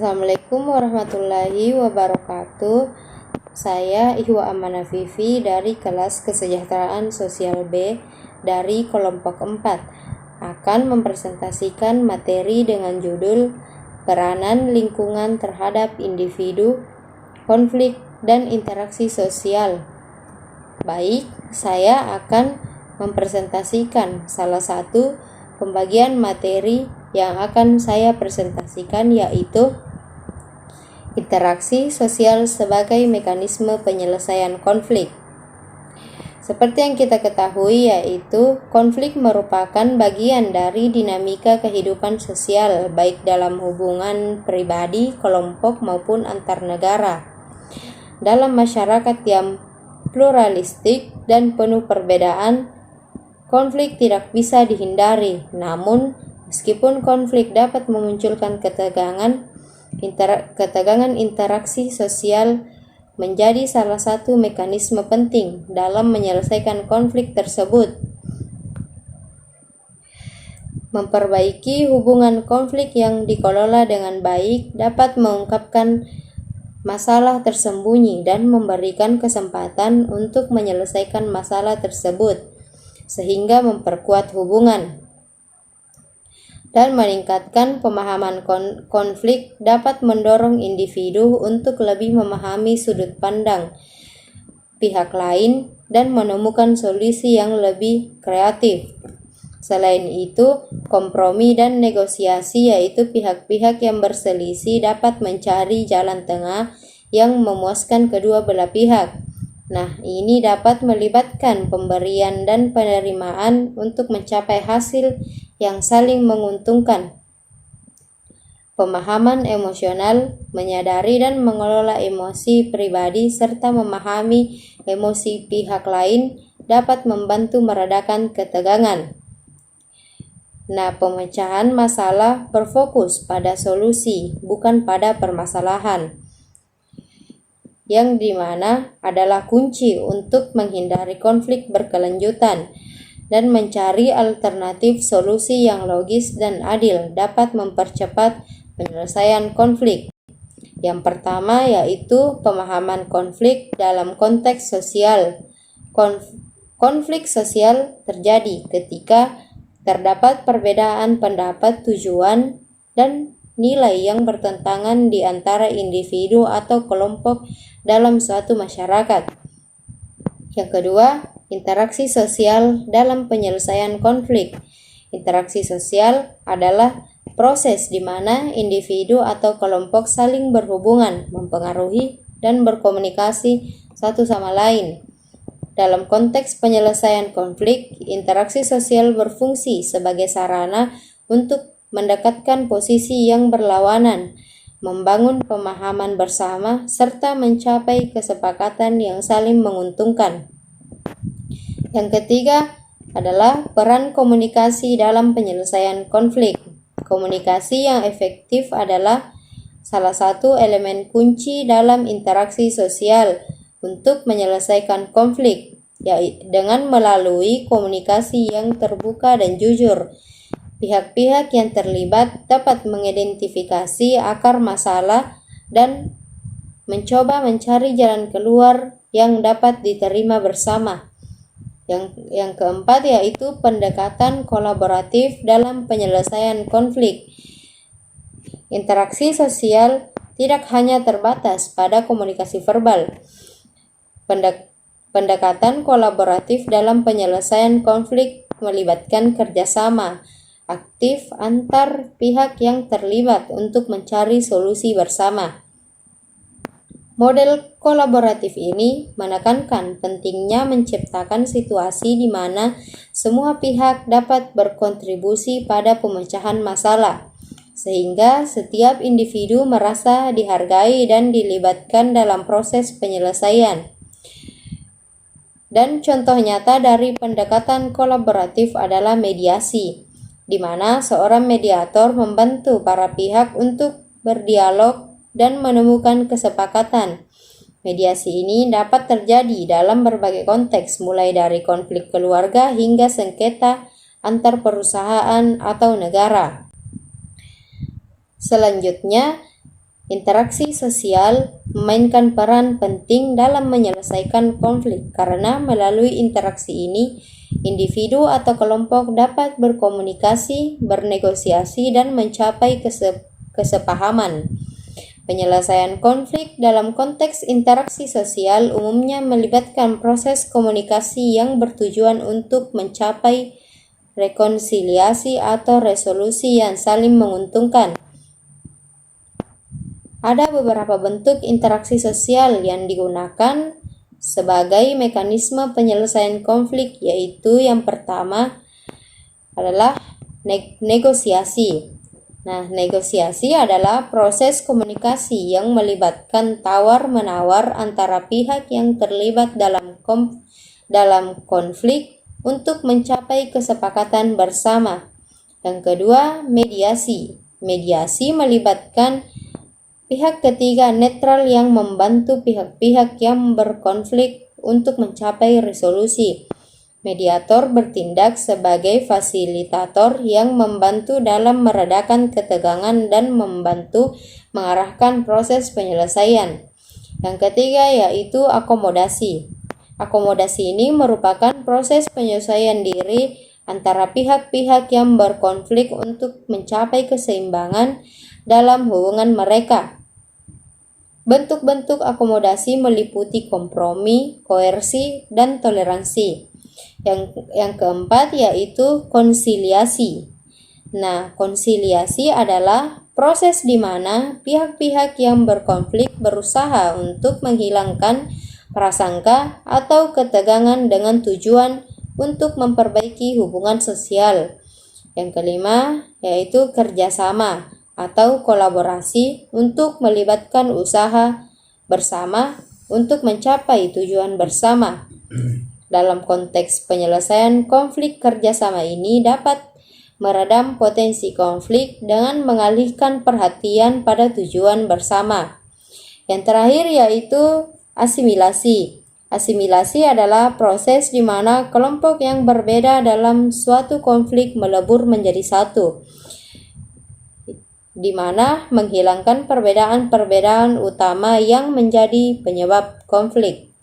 Assalamualaikum warahmatullahi wabarakatuh. Saya Ihwa Amana Vivi dari kelas Kesejahteraan Sosial B dari kelompok 4 akan mempresentasikan materi dengan judul Peranan Lingkungan Terhadap Individu, Konflik dan Interaksi Sosial. Baik, saya akan mempresentasikan salah satu pembagian materi yang akan saya presentasikan, yaitu interaksi sosial sebagai mekanisme penyelesaian konflik. Seperti yang kita ketahui, yaitu konflik merupakan bagian dari dinamika kehidupan sosial, baik dalam hubungan pribadi, kelompok, maupun antar negara. Dalam masyarakat yang pluralistik dan penuh perbedaan, konflik tidak bisa dihindari. Namun, meskipun konflik dapat memunculkan ketegangan interaksi sosial menjadi salah satu mekanisme penting dalam menyelesaikan konflik tersebut. Memperbaiki hubungan konflik yang dikelola dengan baik dapat mengungkapkan masalah tersembunyi dan memberikan kesempatan untuk menyelesaikan masalah tersebut, sehingga memperkuat hubungan dan meningkatkan pemahaman konflik dapat mendorong individu untuk lebih memahami sudut pandang pihak lain dan menemukan solusi yang lebih kreatif. Selain itu, kompromi dan negosiasi, yaitu pihak-pihak yang berselisih dapat mencari jalan tengah yang memuaskan kedua belah pihak. Nah, ini dapat melibatkan pemberian dan penerimaan untuk mencapai hasil yang saling menguntungkan. Pemahaman emosional, menyadari dan mengelola emosi pribadi serta memahami emosi pihak lain dapat membantu meredakan ketegangan. Nah, pemecahan masalah berfokus pada solusi, bukan pada permasalahan, yang dimana adalah kunci untuk menghindari konflik berkelanjutan dan mencari alternatif solusi yang logis dan adil dapat mempercepat penyelesaian konflik. Yang pertama yaitu pemahaman konflik dalam konteks sosial. Konflik sosial terjadi ketika terdapat perbedaan pendapat, tujuan, dan nilai yang bertentangan di antara individu atau kelompok dalam suatu masyarakat. Yang kedua, interaksi sosial dalam penyelesaian konflik. Interaksi sosial adalah proses di mana individu atau kelompok saling berhubungan, mempengaruhi, dan berkomunikasi satu sama lain. Dalam konteks penyelesaian konflik, interaksi sosial berfungsi sebagai sarana untuk mendekatkan posisi yang berlawanan, membangun pemahaman bersama, serta mencapai kesepakatan yang saling menguntungkan. Yang ketiga adalah peran komunikasi dalam penyelesaian konflik. Komunikasi yang efektif adalah salah satu elemen kunci dalam interaksi sosial untuk menyelesaikan konflik, yaitu dengan melalui komunikasi yang terbuka dan jujur. Pihak-pihak yang terlibat dapat mengidentifikasi akar masalah dan mencoba mencari jalan keluar yang dapat diterima bersama. Yang keempat yaitu pendekatan kolaboratif dalam penyelesaian konflik. Interaksi sosial tidak hanya terbatas pada komunikasi verbal. Pendekatan kolaboratif dalam penyelesaian konflik melibatkan kerjasama aktif antar pihak yang terlibat untuk mencari solusi bersama. Model kolaboratif ini menekankan pentingnya menciptakan situasi di mana semua pihak dapat berkontribusi pada pemecahan masalah, sehingga setiap individu merasa dihargai dan dilibatkan dalam proses penyelesaian. Dan contoh nyata dari pendekatan kolaboratif adalah mediasi, di mana seorang mediator membantu para pihak untuk berdialog dan menemukan kesepakatan. Mediasi ini dapat terjadi dalam berbagai konteks, mulai dari konflik keluarga hingga sengketa antar perusahaan atau negara. Selanjutnya, Interaksi sosial memainkan peran penting dalam menyelesaikan konflik karena melalui interaksi ini, individu atau kelompok dapat berkomunikasi, bernegosiasi, dan mencapai kesepahaman. Penyelesaian konflik dalam konteks interaksi sosial umumnya melibatkan proses komunikasi yang bertujuan untuk mencapai rekonsiliasi atau resolusi yang saling menguntungkan. Ada beberapa bentuk interaksi sosial yang digunakan sebagai mekanisme penyelesaian konflik, yaitu yang pertama adalah negosiasi. Nah, negosiasi adalah proses komunikasi yang melibatkan tawar-menawar antara pihak yang terlibat dalam konflik untuk mencapai kesepakatan bersama. Yang kedua, mediasi. Mediasi melibatkan pihak ketiga netral yang membantu pihak-pihak yang berkonflik untuk mencapai resolusi. Mediator bertindak sebagai fasilitator yang membantu dalam meredakan ketegangan dan membantu mengarahkan proses penyelesaian. Yang ketiga yaitu akomodasi. Akomodasi ini merupakan proses penyelesaian diri antara pihak-pihak yang berkonflik untuk mencapai keseimbangan dalam hubungan mereka. Bentuk-bentuk akomodasi meliputi kompromi, koersi, dan toleransi. Yang keempat yaitu konsiliasi. Nah, konsiliasi adalah proses di mana pihak-pihak yang berkonflik berusaha untuk menghilangkan prasangka atau ketegangan dengan tujuan untuk memperbaiki hubungan sosial. Yang kelima yaitu kerjasama atau kolaborasi untuk melibatkan usaha bersama untuk mencapai tujuan bersama. Dalam konteks penyelesaian konflik, kerjasama ini dapat meredam potensi konflik dengan mengalihkan perhatian pada tujuan bersama. Yang terakhir yaitu asimilasi. Asimilasi adalah proses di mana kelompok yang berbeda dalam suatu konflik melebur menjadi satu, di mana menghilangkan perbedaan-perbedaan utama yang menjadi penyebab konflik.